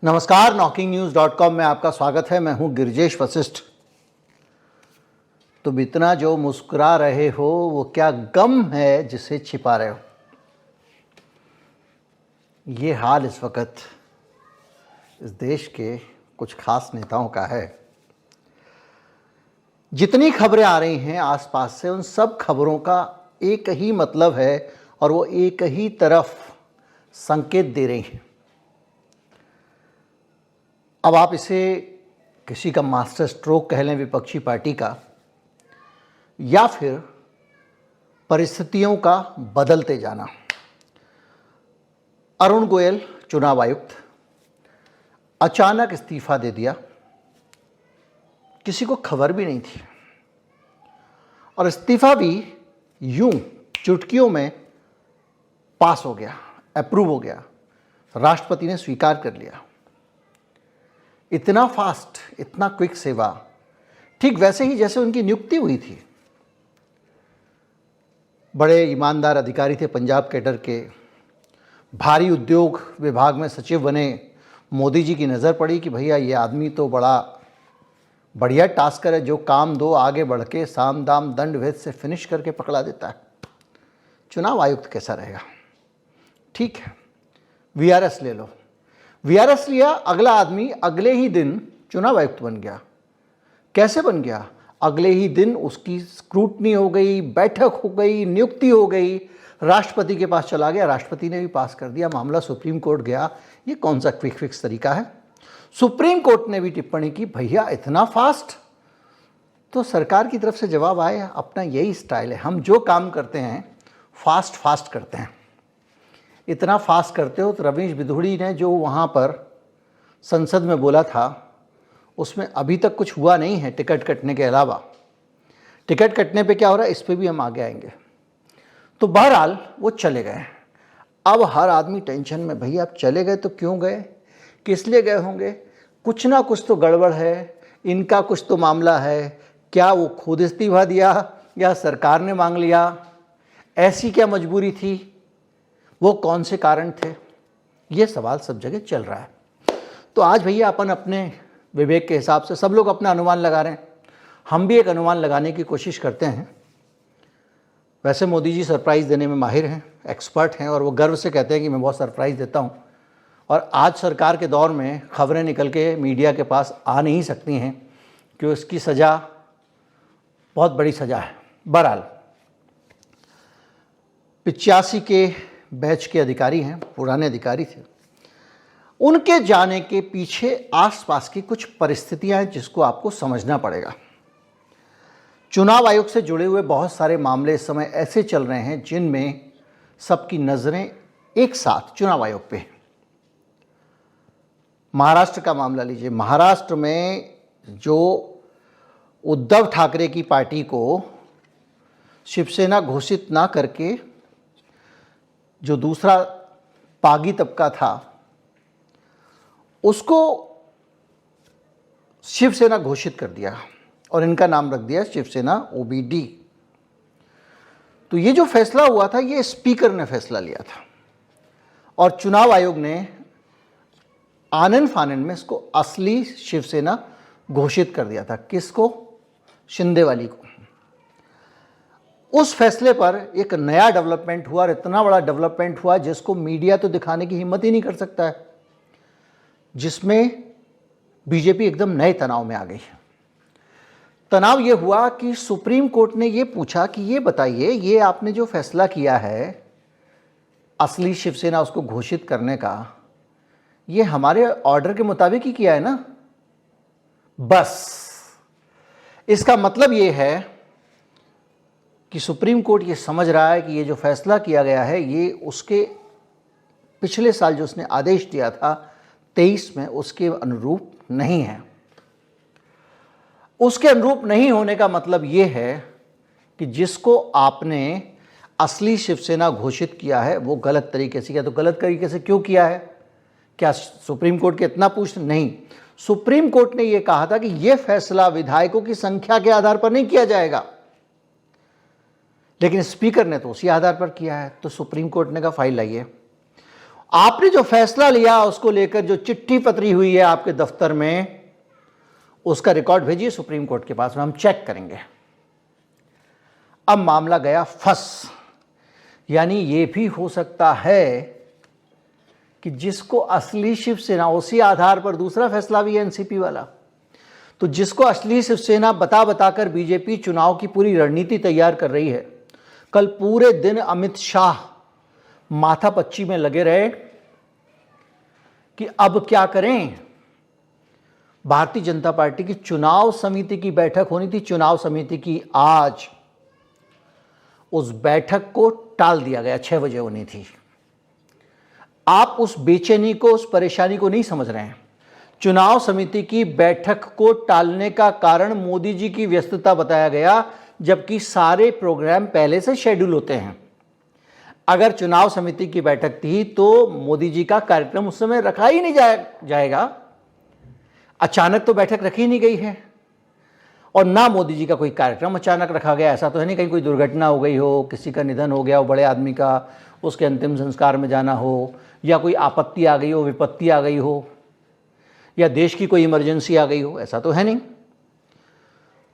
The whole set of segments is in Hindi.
नमस्कार, knocking-news.com में आपका स्वागत है। मैं हूं गिरिजेश वशिष्ठ। तुम इतना जो मुस्कुरा रहे हो वो क्या गम है जिसे छिपा रहे हो। ये हाल इस वक्त इस देश के कुछ खास नेताओं का है। जितनी खबरें आ रही हैं आसपास से, उन सब खबरों का एक ही मतलब है और वो एक ही तरफ संकेत दे रही हैं। अब आप इसे किसी का मास्टर स्ट्रोक कह लें विपक्षी पार्टी का, या फिर परिस्थितियों का बदलते जाना। अरुण गोयल चुनाव आयुक्त अचानक इस्तीफा दे दिया, किसी को खबर भी नहीं थी, और इस्तीफा भी यूं चुटकियों में पास हो गया, अप्रूव हो गया, राष्ट्रपति ने स्वीकार कर लिया। इतना फास्ट, इतना क्विक सेवा, ठीक वैसे ही जैसे उनकी नियुक्ति हुई थी। बड़े ईमानदार अधिकारी थे, पंजाब कैडर के, भारी उद्योग विभाग में सचिव बने। मोदी जी की नज़र पड़ी कि भैया ये आदमी तो बड़ा बढ़िया टास्कर है, जो काम दो आगे बढ़ के साम दाम दंड भेद से फिनिश करके पकड़ा देता है। चुनाव आयुक्त कैसा रहेगा? ठीक है, वीआरएस ले लो। वीआरएस लिया, अगला आदमी अगले ही दिन चुनाव आयुक्त बन गया। कैसे बन गया? अगले ही दिन उसकी स्क्रूटनी हो गई, बैठक हो गई, नियुक्ति हो गई, राष्ट्रपति के पास चला गया, राष्ट्रपति ने भी पास कर दिया, मामला सुप्रीम कोर्ट गया। ये कौन सा क्विक फिक्स तरीका है? सुप्रीम कोर्ट ने भी टिप्पणी की, भैया इतना फास्ट। तो सरकार की तरफ से जवाब आया, अपना यही स्टाइल है, हम जो काम करते हैं फास्ट फास्ट करते हैं। इतना फास्ट करते हो तो रमेश बिधूड़ी ने जो वहाँ पर संसद में बोला था, उसमें अभी तक कुछ हुआ नहीं है टिकट कटने के अलावा। टिकट कटने पे क्या हो रहा है, इस पे भी हम आगे आएंगे। तो बहरहाल वो चले गए। अब हर आदमी टेंशन में, भैया अब चले गए तो क्यों गए, किस लिए गए होंगे? कुछ ना कुछ तो गड़बड़ है, इनका कुछ तो मामला है। क्या वो खुद इस्तीफा दिया या सरकार ने मांग लिया? ऐसी क्या मजबूरी थी? वो कौन से कारण थे? ये सवाल सब जगह चल रहा है। तो आज भैया अपन अपने विवेक के हिसाब से सब लोग अपना अनुमान लगा रहे हैं, हम भी एक अनुमान लगाने की कोशिश करते हैं। वैसे मोदी जी सरप्राइज़ देने में माहिर हैं, एक्सपर्ट हैं, और वो गर्व से कहते हैं कि मैं बहुत सरप्राइज़ देता हूँ। और आज सरकार के दौर में खबरें निकल के मीडिया के पास आ नहीं सकती हैं कि उसकी सज़ा बहुत बड़ी सज़ा है। बहरहाल 85 के बैच के अधिकारी हैं, पुराने अधिकारी थे। उनके जाने के पीछे आसपास की कुछ परिस्थितियां हैं जिसको आपको समझना पड़ेगा। चुनाव आयोग से जुड़े हुए बहुत सारे मामले इस समय ऐसे चल रहे हैं जिनमें सबकी नज़रें एक साथ चुनाव आयोग पे हैं। महाराष्ट्र का मामला लीजिए। महाराष्ट्र में जो उद्धव ठाकरे की पार्टी को शिवसेना घोषित ना करके जो दूसरा पागी तबका था उसको शिवसेना घोषित कर दिया और इनका नाम रख दिया शिवसेना ओबीडी। तो ये जो फैसला हुआ था, ये स्पीकर ने फैसला लिया था और चुनाव आयोग ने आनन फानन में इसको असली शिवसेना घोषित कर दिया था। किसको? शिंदे वाली को। उस फैसले पर एक नया डेवलपमेंट हुआ, और इतना बड़ा डेवलपमेंट हुआ जिसको मीडिया तो दिखाने की हिम्मत ही नहीं कर सकता है, जिसमें बीजेपी एकदम नए तनाव में आ गई। तनाव ये हुआ कि सुप्रीम कोर्ट ने ये पूछा कि ये बताइए, ये आपने जो फैसला किया है असली शिवसेना उसको घोषित करने का, ये हमारे ऑर्डर के मुताबिक ही किया है ना? बस इसका मतलब ये है कि सुप्रीम कोर्ट ये समझ रहा है कि ये जो फैसला किया गया है ये उसके पिछले साल जो उसने आदेश दिया था 23 में, उसके अनुरूप नहीं है। उसके अनुरूप नहीं होने का मतलब ये है कि जिसको आपने असली शिवसेना घोषित किया है वो गलत तरीके से किया। तो गलत तरीके से क्यों किया है? क्या सुप्रीम कोर्ट के इतना पूछ? नहीं, सुप्रीम कोर्ट ने यह कहा था कि यह फैसला विधायकों की संख्या के आधार पर नहीं किया जाएगा, लेकिन स्पीकर ने तो उसी आधार पर किया है। तो सुप्रीम कोर्ट ने कहा फाइल लाइए। आपने जो फैसला लिया उसको लेकर जो चिट्ठी पत्री हुई है आपके दफ्तर में, उसका रिकॉर्ड भेजिए सुप्रीम कोर्ट के पास में, हम चेक करेंगे। अब मामला गया फंस। यानी ये भी हो सकता है कि जिसको असली शिवसेना, उसी आधार पर दूसरा फैसला भी है एनसीपी वाला, तो जिसको असली शिवसेना बता बताकर बीजेपी चुनाव की पूरी रणनीति तैयार कर रही है। कल पूरे दिन अमित शाह माथापच्ची में लगे रहे कि अब क्या करें। भारतीय जनता पार्टी की चुनाव समिति की बैठक होनी थी, चुनाव समिति की आज, उस बैठक को टाल दिया गया, 6 बजे होनी थी। आप उस बेचैनी को, उस परेशानी को नहीं समझ रहे हैं। चुनाव समिति की बैठक को टालने का कारण मोदी जी की व्यस्तता बताया गया, जबकि सारे प्रोग्राम पहले से शेड्यूल होते हैं। अगर चुनाव समिति की बैठक थी तो मोदी जी का कार्यक्रम उस समय रखा ही नहीं जाएगा। अचानक तो बैठक रखी नहीं गई है, और ना मोदी जी का कोई कार्यक्रम अचानक रखा गया। ऐसा तो है नहीं कहीं कोई दुर्घटना हो गई हो, किसी का निधन हो गया हो बड़े आदमी का, उसके अंतिम संस्कार में जाना हो, या कोई आपत्ति आ गई हो, विपत्ति आ गई हो, या देश की कोई इमरजेंसी आ गई हो, ऐसा तो है नहीं।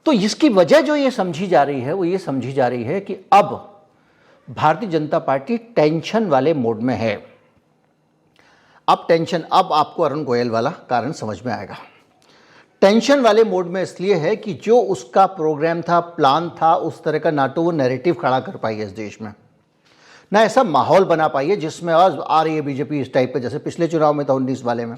तो इसकी वजह जो ये समझी जा रही है वो ये समझी जा रही है कि अब भारतीय जनता पार्टी टेंशन वाले मोड में है। अब टेंशन, अब आपको अरुण गोयल वाला कारण समझ में आएगा। टेंशन वाले मोड में इसलिए है कि जो उसका प्रोग्राम था, प्लान था, उस तरह का ना तो वो नैरेटिव खड़ा कर पाई है इस देश में, ना ऐसा माहौल बना पाई है जिसमें आज आ रही है बीजेपी इस टाइप पे, जैसे पिछले चुनाव में था 19 वाले में।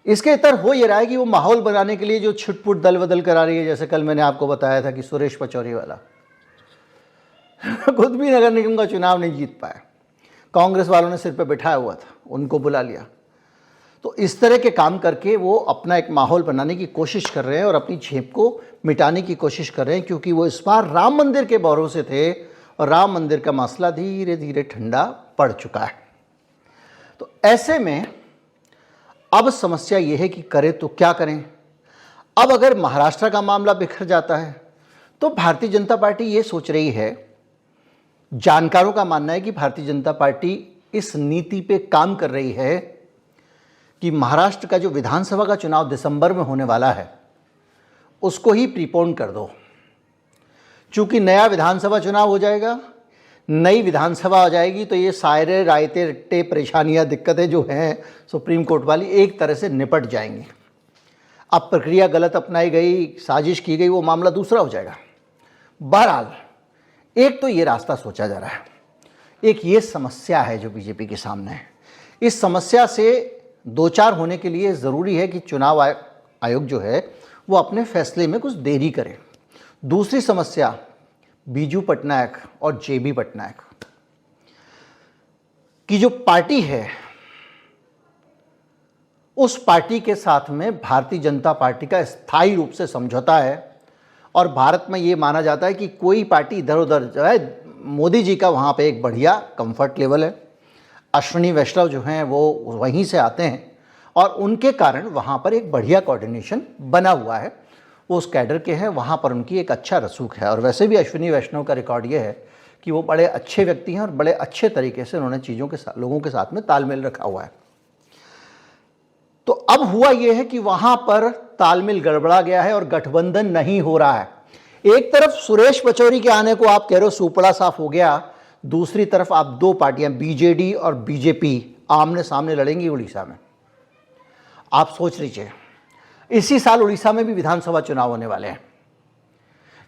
इसके इतर हो ये रहा है कि वो माहौल बनाने के लिए जो छुटपुट दल बदल करा रही है, जैसे कल मैंने आपको बताया था कि सुरेश पचौरी वाला खुद भी नगर निगम का चुनाव नहीं जीत पाया, कांग्रेस वालों ने सिर पे बिठाया हुआ था, उनको बुला लिया। तो इस तरह के काम करके वो अपना एक माहौल बनाने की कोशिश कर रहे हैं और अपनी झेप को मिटाने की कोशिश कर रहे हैं, क्योंकि वो इस बार राम मंदिर के भरोसे थे और राम मंदिर का मसला धीरे धीरे ठंडा पड़ चुका है। तो ऐसे में अब समस्या ये है कि करें तो क्या करें। अब अगर महाराष्ट्र का मामला बिखर जाता है तो भारतीय जनता पार्टी ये सोच रही है, जानकारों का मानना है कि भारतीय जनता पार्टी इस नीति पे काम कर रही है कि महाराष्ट्र का जो विधानसभा का चुनाव दिसंबर में होने वाला है उसको ही प्रीपोन कर दो। चूंकि नया विधानसभा चुनाव हो जाएगा, नई विधानसभा आ जाएगी, तो ये सारे रायते रट्टे परेशानियां, दिक्कतें जो हैं सुप्रीम कोर्ट वाली, एक तरह से निपट जाएंगी। अब प्रक्रिया गलत अपनाई गई, साजिश की गई, वो मामला दूसरा हो जाएगा। बहरहाल एक तो ये रास्ता सोचा जा रहा है, एक ये समस्या है जो बीजेपी के सामने है। इस समस्या से दो चार होने के लिए ज़रूरी है कि चुनाव आयोग जो है वो अपने फैसले में कुछ देरी करे। दूसरी समस्या बीजू पटनायक और जेबी पटनायक की जो पार्टी है, उस पार्टी के साथ में भारतीय जनता पार्टी का स्थायी रूप से समझौता है। और भारत में ये माना जाता है कि कोई पार्टी इधर उधर जो है, मोदी जी का वहाँ पे एक बढ़िया कंफर्ट लेवल है। अश्विनी वैष्णव जो हैं वो वहीं से आते हैं और उनके कारण वहाँ पर एक बढ़िया कोऑर्डिनेशन बना हुआ है। वो उस कैडर के हैं, वहाँ पर उनकी एक अच्छा रसूख है। और वैसे भी अश्विनी वैष्णव का रिकॉर्ड ये है कि वो बड़े अच्छे व्यक्ति हैं और बड़े अच्छे तरीके से उन्होंने चीज़ों के साथ, लोगों के साथ में तालमेल रखा हुआ है। तो अब हुआ ये है कि वहाँ पर तालमेल गड़बड़ा गया है और गठबंधन नहीं हो रहा है। एक तरफ सुरेश पचौरी के आने को आप कह रहे हो सुपड़ा साफ हो गया, दूसरी तरफ आप दो पार्टियां बीजेडी और बीजेपी आमने सामने लड़ेंगी उड़ीसा में। आप सोच लीजिए, इसी साल उड़ीसा में भी विधानसभा चुनाव होने वाले हैं,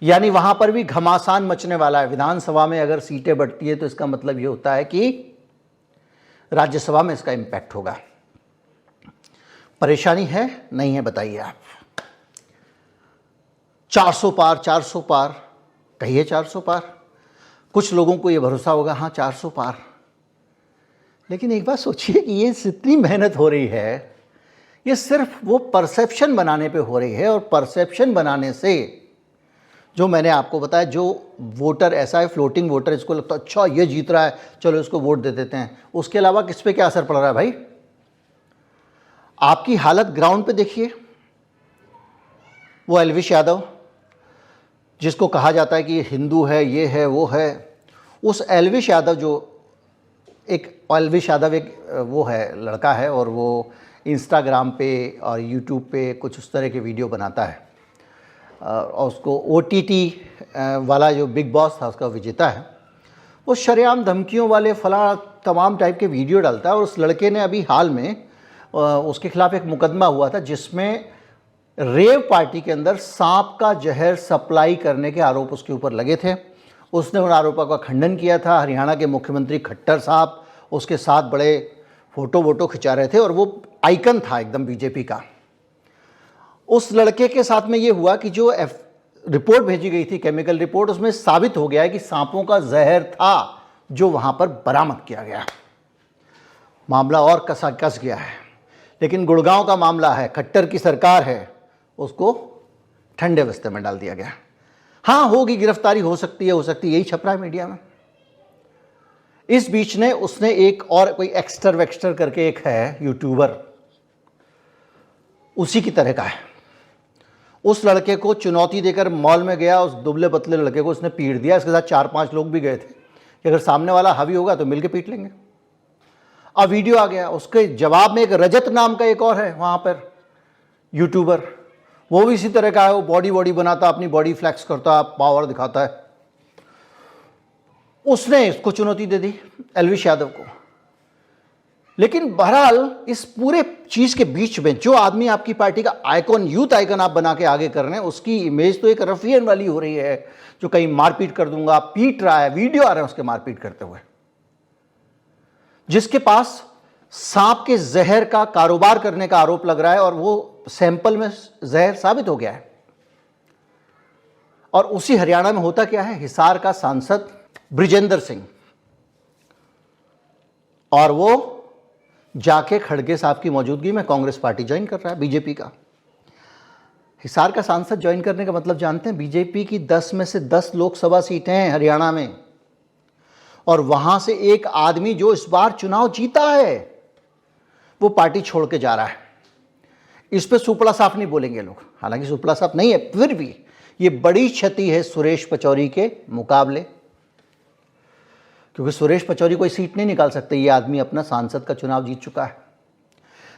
यानी वहां पर भी घमासान मचने वाला है। विधानसभा में अगर सीटें बढ़ती है तो इसका मतलब यह होता है कि राज्यसभा में इसका इंपैक्ट होगा। परेशानी है नहीं है बताइए आप। 400 पार, 400 पार, कहिए 400 पार। कुछ लोगों को ये भरोसा होगा हाँ 400 पार, लेकिन एक बात सोचिए कि ये जितनी मेहनत हो रही है ये सिर्फ वो परसेप्शन बनाने पे हो रही है। और परसेप्शन बनाने से जो मैंने आपको बताया, जो वोटर ऐसा है फ्लोटिंग वोटर, इसको लगता है अच्छा ये जीत रहा है चलो इसको वोट दे देते हैं, उसके अलावा किस पे क्या असर पड़ रहा है भाई? आपकी हालत ग्राउंड पे देखिए। वो एल्विश यादव जिसको कहा जाता है कि ये हिंदू है, ये है, वो है, उस एल्विश यादव जो एक अलविश यादव एक वो है, लड़का है, और वो इंस्टाग्राम पे और यूट्यूब पे कुछ उस तरह के वीडियो बनाता है, और उसको OTT वाला जो बिग बॉस था उसका विजेता है। वो शरेआम धमकियों वाले फला तमाम टाइप के वीडियो डालता है, और उस लड़के ने अभी हाल में उसके खिलाफ एक मुकदमा हुआ था जिसमें रेव पार्टी के अंदर सांप का जहर सप्लाई करने के आरोप उसके ऊपर लगे थे। उसने उन आरोपों का खंडन किया था। हरियाणा के मुख्यमंत्री खट्टर साहब उसके साथ बड़े फोटो वोटो खिंचा रहे थे, और वो आइकन था एकदम बीजेपी का। उस लड़के के साथ में ये हुआ कि जो रिपोर्ट भेजी गई थी, केमिकल रिपोर्ट, उसमें साबित हो गया है कि सांपों का जहर था जो वहां पर बरामद किया गया। मामला और कस गया है। लेकिन गुड़गांव का मामला है, खट्टर की सरकार है, उसको ठंडे बस्ते में डाल दिया गया। हाँ, होगी गिरफ्तारी, हो सकती है, यही छप रहा है मीडिया में। इस बीच ने उसने एक और कोई एक्स्टर वेक्स्टर करके एक है यूट्यूबर, उसी की तरह का है। उस लड़के को चुनौती देकर मॉल में गया, उस दुबले पतले लड़के को उसने पीट दिया। इसके साथ 4-5 लोग भी गए थे कि अगर सामने वाला हावी होगा तो मिलके पीट लेंगे। अब वीडियो आ गया, उसके जवाब में एक रजत नाम का एक और है वहां पर यूट्यूबर, वो भी इसी तरह का है। वो बॉडी बनाता, अपनी बॉडी फ्लैक्स करता, पावर दिखाता है। उसने इसको चुनौती दे दी, अलविश यादव को। लेकिन बहरहाल इस पूरे चीज के बीच में जो आदमी आपकी पार्टी का आइकॉन, यूथ आइकॉन आप बना के आगे कर रहे हैं, उसकी इमेज तो एक रफियन वाली हो रही है, जो कहीं मारपीट कर दूंगा, पीट रहा है, वीडियो आ रहे हैं उसके मारपीट करते हुए, जिसके पास सांप के जहर का कारोबार करने का आरोप लग रहा है, और वो सैंपल में जहर साबित हो गया है। और उसी हरियाणा में होता क्या है, हिसार का सांसद ब्रिजेंद्र सिंह, और वो जाके खड़गे साहब की मौजूदगी में कांग्रेस पार्टी ज्वाइन कर रहा है, बीजेपी का। हिसार का सांसद ज्वाइन करने का मतलब जानते हैं, बीजेपी की 10 में से 10 लोकसभा सीटें हैं हरियाणा में, और वहां से एक आदमी जो इस बार चुनाव जीता है वो पार्टी छोड़ के जा रहा है। इस पे सुपड़ा साफ नहीं बोलेंगे लोग, हालांकि सुपड़ा साफ नहीं है, फिर भी ये बड़ी क्षति है सुरेश पचौरी के मुकाबले, क्योंकि सुरेश पचौरी कोई सीट नहीं निकाल सकते। ये आदमी अपना सांसद का चुनाव जीत चुका है।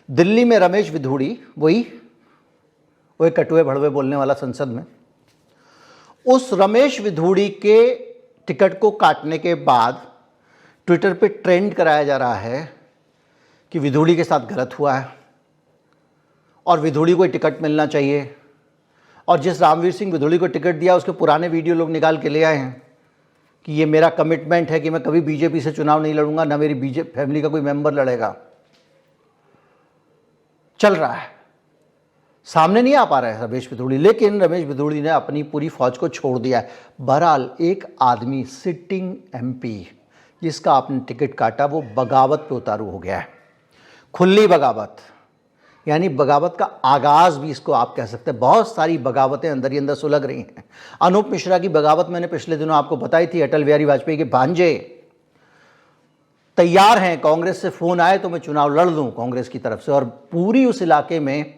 दिल्ली में रमेश विधूड़ी, वो एक कटुए भड़वे बोलने वाला संसद में, उस रमेश विधूड़ी के टिकट को काटने के बाद ट्विटर पे ट्रेंड कराया जा रहा है कि विधूड़ी के साथ गलत हुआ है और विधूड़ी को टिकट मिलना चाहिए। और जिस रामवीर सिंह विधूड़ी को टिकट दिया, उसके पुराने वीडियो लोग निकाल के ले आए हैं कि ये मेरा कमिटमेंट है कि मैं कभी बीजेपी से चुनाव नहीं लड़ूंगा, ना मेरी बीजेपी फैमिली का कोई मेंबर लड़ेगा। चल रहा है, सामने नहीं आ पा रहा है रमेश विधूड़ी, लेकिन रमेश विधूड़ी ने अपनी पूरी फौज को छोड़ दिया है। बहरहाल एक आदमी, सिटिंग MP, जिसका आपने टिकट काटा, वो बगावत पे उतारू हो गया है, खुली बगावत, यानी बगावत का आगाज भी इसको आप कह सकते हैं। बहुत सारी बगावतें अंदर ही अंदर सुलग रही हैं। अनूप मिश्रा की बगावत मैंने पिछले दिनों आपको बताई थी। अटल बिहारी वाजपेयी के भांजे तैयार हैं, कांग्रेस से फोन आए तो मैं चुनाव लड़ लूं कांग्रेस की तरफ से, और पूरी उस इलाके में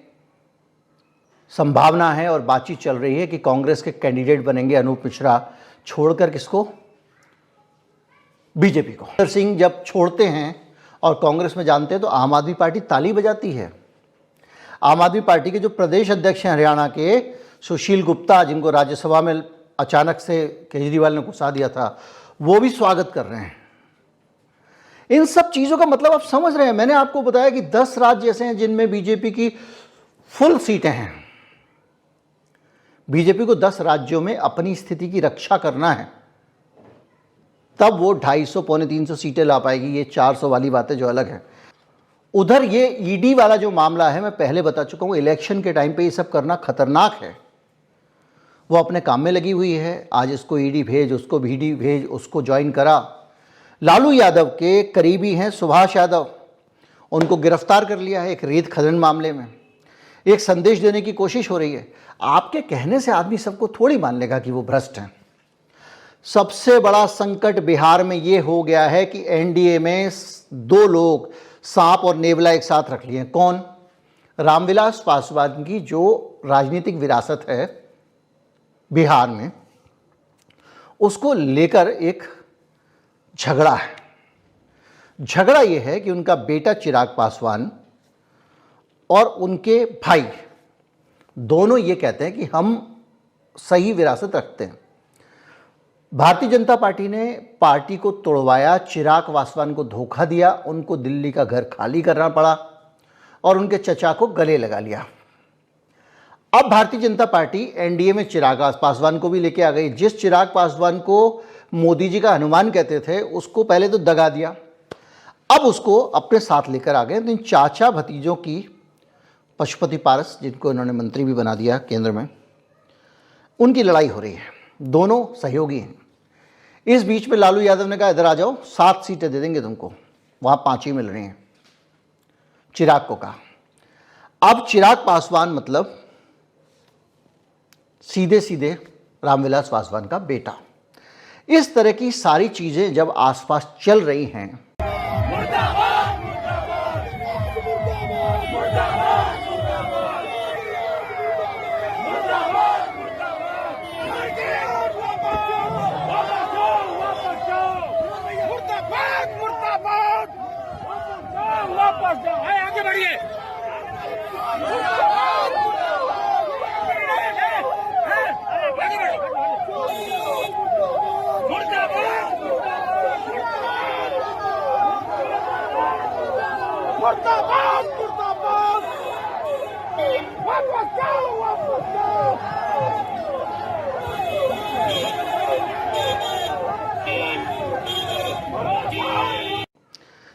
संभावना है और बातचीत चल रही है कि कांग्रेस के कैंडिडेट बनेंगे अनूप मिश्रा, छोड़कर किसको, बीजेपी को। सिंह जब छोड़ते हैं और कांग्रेस में जानते हैं तो आम आदमी पार्टी ताली बजाती है। आम आदमी पार्टी के जो प्रदेश अध्यक्ष हैं हरियाणा के, सुशील गुप्ता, जिनको राज्यसभा में अचानक से केजरीवाल ने घुसा दिया था, वो भी स्वागत कर रहे हैं। इन सब चीज़ों का मतलब आप समझ रहे हैं। मैंने आपको बताया कि 10 राज्य ऐसे हैं जिनमें बीजेपी की फुल सीटें हैं। बीजेपी को 10 राज्यों में अपनी स्थिति की रक्षा करना है, तब वो 250 पौने 300 सीटें ला पाएगी। ये 400 वाली बातें जो अलग है। उधर ये ईडी वाला जो मामला है, मैं पहले बता चुका हूँ, इलेक्शन के टाइम पे ये सब करना खतरनाक है। वो अपने काम में लगी हुई है, आज इसको ईडी भेज, उसको ईडी भेज, उसको ज्वाइन करा। लालू यादव के करीबी हैं सुभाष यादव, उनको गिरफ्तार कर लिया है एक रेत खनन मामले में। एक संदेश देने की कोशिश हो रही है। आपके कहने से आदमी सबको थोड़ी मान लेगा कि वो भ्रष्ट हैं। सबसे बड़ा संकट बिहार में ये हो गया है कि एनडीए में 2 लोग सांप और नेवला एक साथ रख लिए। कौन? रामविलास पासवान की जो राजनीतिक विरासत है बिहार में, उसको लेकर एक झगड़ा है। झगड़ा यह है कि उनका बेटा चिराग पासवान और उनके भाई दोनों ये कहते हैं कि हम सही विरासत रखते हैं। भारतीय जनता पार्टी ने पार्टी को तोड़वाया, चिराग पासवान को धोखा दिया, उनको दिल्ली का घर खाली करना पड़ा और उनके चचा को गले लगा लिया। अब भारतीय जनता पार्टी एनडीए में चिराग पासवान को भी लेके आ गई। जिस चिराग पासवान को मोदी जी का हनुमान कहते थे उसको पहले तो दगा दिया, अब उसको अपने साथ लेकर आ गए। तो इन चाचा भतीजों की पशुपति पारस, जिनको इन्होंने मंत्री भी बना दिया केंद्र में, उनकी लड़ाई हो रही है। दोनों सहयोगी हैं। इस बीच में लालू यादव ने कहा इधर आ जाओ, 7 सीटें दे देंगे तुमको, वहां 5 ही मिल रही हैं। चिराग को कहा। अब चिराग पासवान मतलब सीधे सीधे रामविलास पासवान का बेटा। इस तरह की सारी चीजें जब आसपास चल रही हैं, आगे बढ़िए। मुर्दाबाद मुर्दाबाद, वापस जाओ वापस जाओ।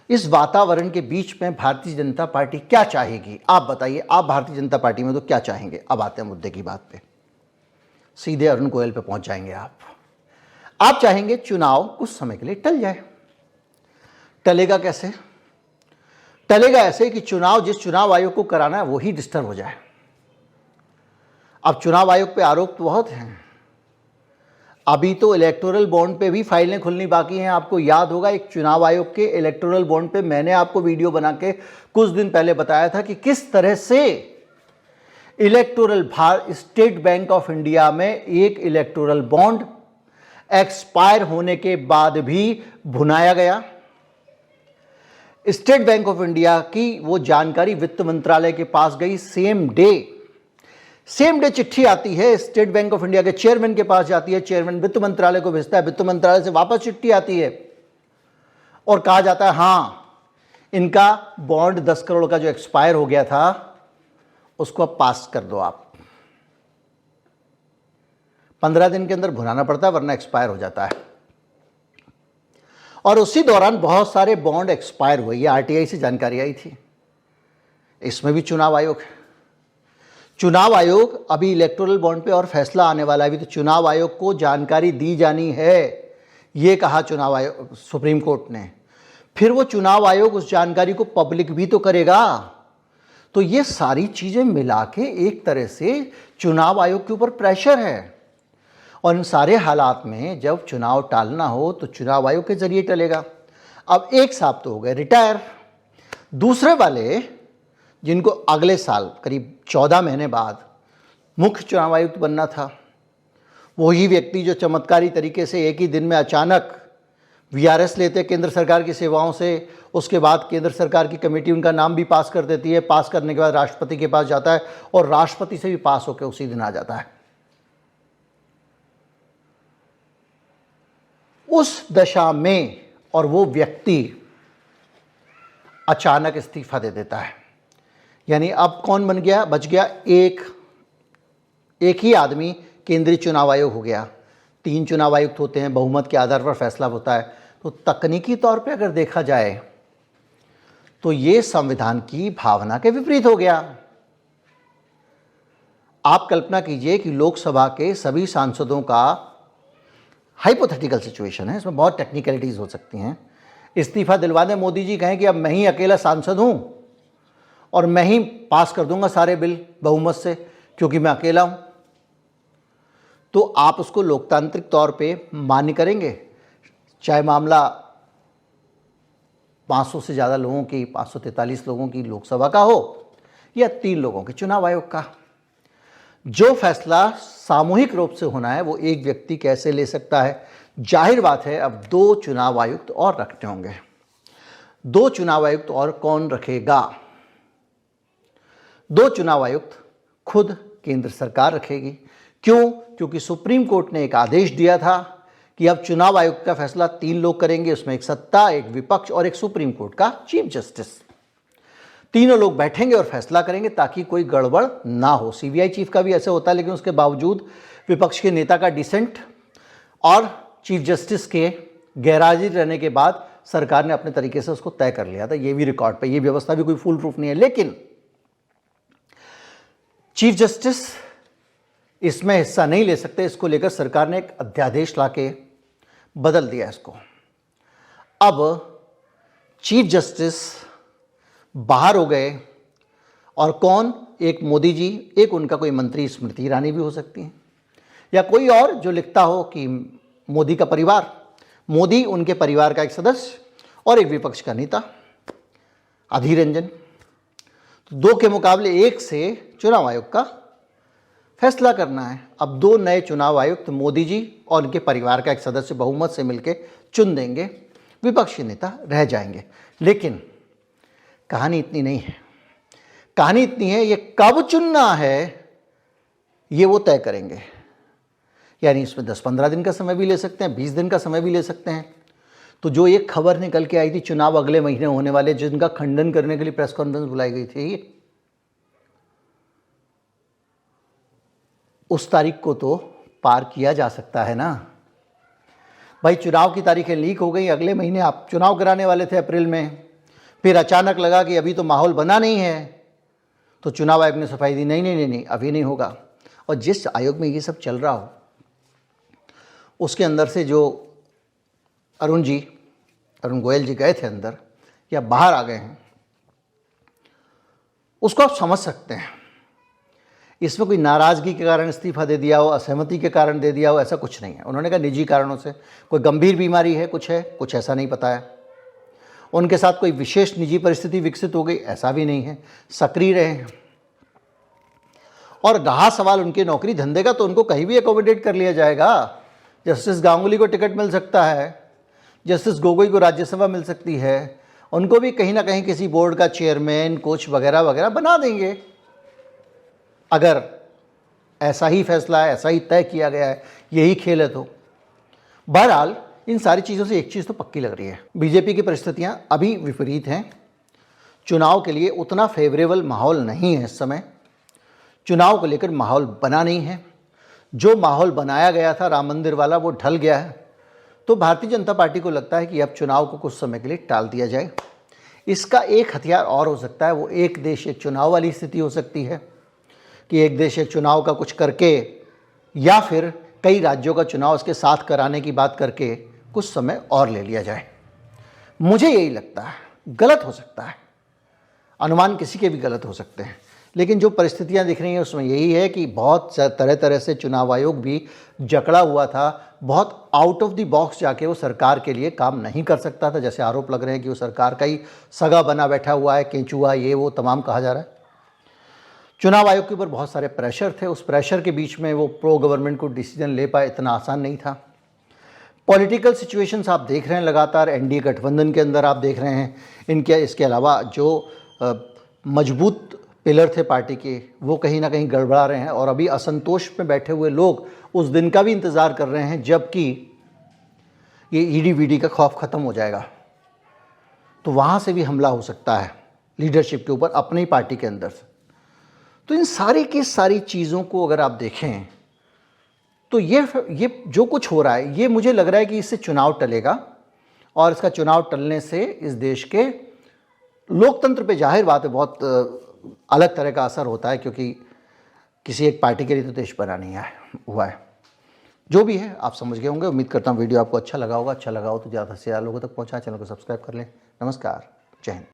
इस वातावरण के बीच में भारतीय जनता पार्टी क्या चाहेगी? आप बताइए, आप भारतीय जनता पार्टी में तो क्या चाहेंगे? अब आते हैं मुद्दे की बात पे, सीधे अरुण गोयल पे पहुंच जाएंगे आप चाहेंगे चुनाव कुछ समय के लिए टल जाए। टलेगा कैसे? टलेगा ऐसे कि जिस चुनाव आयोग को कराना है वही डिस्टर्ब हो जाए। अब चुनाव आयोग पे आरोप तो बहुत हैं। अभी तो इलेक्टोरल बॉन्ड पे भी फाइलें खुलनी बाकी हैं। आपको याद होगा एक चुनाव आयोग के इलेक्टोरल बॉन्ड पे मैंने आपको वीडियो बना के कुछ दिन पहले बताया था कि किस तरह से स्टेट बैंक ऑफ इंडिया में एक इलेक्टोरल बॉन्ड एक्सपायर होने के बाद भी भुनाया गया। स्टेट बैंक ऑफ इंडिया की वो जानकारी वित्त मंत्रालय के पास गई। सेम डे चिट्ठी आती है, स्टेट बैंक ऑफ इंडिया के चेयरमैन के पास जाती है, चेयरमैन वित्त मंत्रालय को भेजता है, वित्त मंत्रालय से वापस चिट्ठी आती है और कहा जाता है हां, इनका बॉन्ड 10 करोड़ का जो एक्सपायर हो गया था उसको अब पास कर दो आप। 15 दिन के अंदर भुनाना पड़ता है वरना एक्सपायर हो जाता है। और उसी दौरान बहुत सारे बॉन्ड एक्सपायर हुए। ये आरटीआई से जानकारी आई थी। इसमें भी चुनाव आयोग है। चुनाव आयोग अभी इलेक्टोरल बॉन्ड पे और फैसला आने वाला है। अभी तो चुनाव आयोग को जानकारी दी जानी है, ये कहा चुनाव आयोग, सुप्रीम कोर्ट ने। फिर वो चुनाव आयोग उस जानकारी को पब्लिक भी तो करेगा। तो ये सारी चीजें मिला के एक तरह से चुनाव आयोग के ऊपर प्रेशर है। और इन सारे हालात में जब चुनाव टालना हो तो चुनाव आयोग के जरिए टलेगा। अब एक साहब तो हो गए रिटायर, दूसरे वाले जिनको अगले साल करीब 14 महीने बाद मुख्य चुनाव आयुक्त बनना था, वही व्यक्ति जो चमत्कारी तरीके से एक ही दिन में अचानक वीआरएस लेते केंद्र सरकार की सेवाओं से, उसके बाद केंद्र सरकार की कमेटी उनका नाम भी पास कर देती है, पास करने के बाद राष्ट्रपति के पास जाता है और राष्ट्रपति से भी पास होकर उसी दिन आ जाता है। उस दशा में और वो व्यक्ति अचानक इस्तीफा दे देता है। यानी अब कौन बच गया? एक ही आदमी केंद्रीय चुनाव आयोग हो गया। 3 चुनाव आयुक्त होते हैं, बहुमत के आधार पर फैसला होता है। तो तकनीकी तौर पे अगर देखा जाए तो ये संविधान की भावना के विपरीत हो गया। आप कल्पना कीजिए कि लोकसभा के सभी सांसदों का, हाइपोथेटिकल सिचुएशन है, इसमें बहुत टेक्निकलिटीज हो सकती हैं, इस्तीफा दिलवा दें। मोदी जी कहें कि अब मैं ही अकेला सांसद हूं और मैं ही पास कर दूंगा सारे बिल बहुमत से क्योंकि मैं अकेला हूं, तो आप उसको लोकतांत्रिक तौर पे मान्य करेंगे? चाहे मामला 500 से ज़्यादा लोगों की, 543 लोगों की लोकसभा का हो या 3 लोगों के चुनाव आयोग का। जो फैसला सामूहिक रूप से होना है वो एक व्यक्ति कैसे ले सकता है? जाहिर बात है अब 2 चुनाव आयुक्त और रखने होंगे। 2 चुनाव आयुक्त और कौन रखेगा? 2 चुनाव आयुक्त खुद केंद्र सरकार रखेगी। क्यों? क्योंकि सुप्रीम कोर्ट ने एक आदेश दिया था कि अब चुनाव आयुक्त का फैसला 3 लोग करेंगे, उसमें एक सत्ता, एक विपक्ष और एक सुप्रीम कोर्ट का चीफ जस्टिस। तीनों लोग बैठेंगे और फैसला करेंगे ताकि कोई गड़बड़ ना हो। सीबीआई चीफ का भी ऐसे होता है, लेकिन उसके बावजूद विपक्ष के नेता का डिसेंट और चीफ जस्टिस के गैरहाजिर रहने के बाद सरकार ने अपने तरीके से उसको तय कर लिया था। ये भी रिकॉर्ड पे, ये व्यवस्था भी कोई फुल प्रूफ नहीं है। लेकिन चीफ जस्टिस इसमें हिस्सा नहीं ले सकते, इसको लेकर सरकार ने एक अध्यादेश लाके बदल दिया इसको। अब चीफ जस्टिस बाहर हो गए, और कौन? एक मोदी जी, एक उनका कोई मंत्री, स्मृति ईरानी भी हो सकती हैं, या कोई और जो लिखता हो कि मोदी का परिवार, मोदी उनके परिवार का एक सदस्य और एक विपक्ष का नेता अधीर रंजन। तो 2 के मुकाबले 1 से चुनाव आयोग का फैसला करना है। अब 2 नए चुनाव आयुक्त मोदी जी और उनके परिवार का एक सदस्य बहुमत से मिलकर चुन देंगे, विपक्षी नेता रह जाएंगे। लेकिन कहानी इतनी नहीं है। कहानी इतनी है, ये कब चुनना है ये वो तय करेंगे। यानी इसमें 10-15 दिन का समय भी ले सकते हैं, 20 दिन का समय भी ले सकते हैं। तो जो एक खबर निकल के आई थी, चुनाव अगले महीने होने वाले, जिनका खंडन करने के लिए प्रेस कॉन्फ्रेंस बुलाई गई थी, उस तारीख को तो पार किया जा सकता है ना भाई। चुनाव की तारीखें लीक हो गई, अगले महीने आप चुनाव कराने वाले थे अप्रैल में, फिर अचानक लगा कि अभी तो माहौल बना नहीं है, तो चुनाव आयोग ने सफाई दी, नहीं, अभी नहीं होगा। और जिस आयोग में ये सब चल रहा हो, उसके अंदर से जो अरुण गोयल जी गए थे अंदर या बाहर आ गए हैं, उसको आप समझ सकते हैं। इसमें कोई नाराज़गी के कारण इस्तीफा दे दिया हो, असहमति के कारण दे दिया हो, ऐसा कुछ नहीं है। उन्होंने कहा निजी कारणों से, कोई गंभीर बीमारी है, कुछ ऐसा नहीं पता है। उनके साथ कोई विशेष निजी परिस्थिति विकसित हो गई, ऐसा भी नहीं है। सक्रिय रहे हैं। और रहा सवाल उनके नौकरी धंधे का, तो उनको कहीं भी एकोमोडेट कर लिया जाएगा। जस्टिस गांगुली को टिकट मिल सकता है, जस्टिस गोगोई को राज्यसभा मिल सकती है, उनको भी कहीं ना कहीं किसी बोर्ड का चेयरमैन, कोच वगैरह वगैरह बना देंगे, अगर ऐसा ही फैसला है, ऐसा ही तय किया गया है, यही खेल है। तो बहरहाल इन सारी चीज़ों से एक चीज़ तो पक्की लग रही है, बीजेपी की परिस्थितियां अभी विपरीत हैं। चुनाव के लिए उतना फेवरेबल माहौल नहीं है इस समय। चुनाव को लेकर माहौल बना नहीं है। जो माहौल बनाया गया था राम मंदिर वाला, वो ढल गया है। तो भारतीय जनता पार्टी को लगता है कि अब चुनाव को कुछ समय के लिए टाल दिया जाए। इसका एक हथियार और हो सकता है, वो एक देश एक चुनाव वाली स्थिति हो सकती है कि एक देश एक चुनाव का कुछ करके, या फिर कई राज्यों का चुनाव इसके साथ कराने की बात करके कुछ समय और ले लिया जाए। मुझे यही लगता है। गलत हो सकता है, अनुमान किसी के भी गलत हो सकते हैं, लेकिन जो परिस्थितियां दिख रही हैं उसमें यही है कि बहुत तरह तरह से चुनाव आयोग भी जकड़ा हुआ था। बहुत आउट ऑफ द बॉक्स जाके वो सरकार के लिए काम नहीं कर सकता था। जैसे आरोप लग रहे हैं कि वो सरकार का ही सगा बना बैठा हुआ है, केंचुआ, ये वो तमाम कहा जा रहा है। चुनाव आयोग के ऊपर बहुत सारे प्रेशर थे, उस प्रेशर के बीच में वो प्रो गवर्नमेंट को डिसीजन ले पाए, इतना आसान नहीं था। पॉलिटिकल सिचुएशंस आप देख रहे हैं लगातार, एनडीए गठबंधन के अंदर आप देख रहे हैं। इसके अलावा जो मजबूत पिलर थे पार्टी के, वो कहीं ना कहीं गड़बड़ा रहे हैं, और अभी असंतोष में बैठे हुए लोग उस दिन का भी इंतज़ार कर रहे हैं जबकि ये ईडी का खौफ ख़त्म हो जाएगा। तो वहाँ से भी हमला हो सकता है लीडरशिप के ऊपर, अपनी ही पार्टी के अंदर से। तो इन सारी की सारी चीज़ों को अगर आप देखें तो ये जो कुछ हो रहा है, ये मुझे लग रहा है कि इससे चुनाव टलेगा, और इसका चुनाव टलने से इस देश के लोकतंत्र पे जाहिर बात है बहुत अलग तरह का असर होता है, क्योंकि किसी एक पार्टी के लिए तो देश बना नहीं हुआ है। जो भी है आप समझ गए होंगे। उम्मीद करता हूँ वीडियो आपको अच्छा लगा होगा। अच्छा लगा हो तो ज़्यादा से ज़्यादा लोगों तक पहुँचा, चैनल को सब्सक्राइब कर लें। नमस्कार, जय हिंद।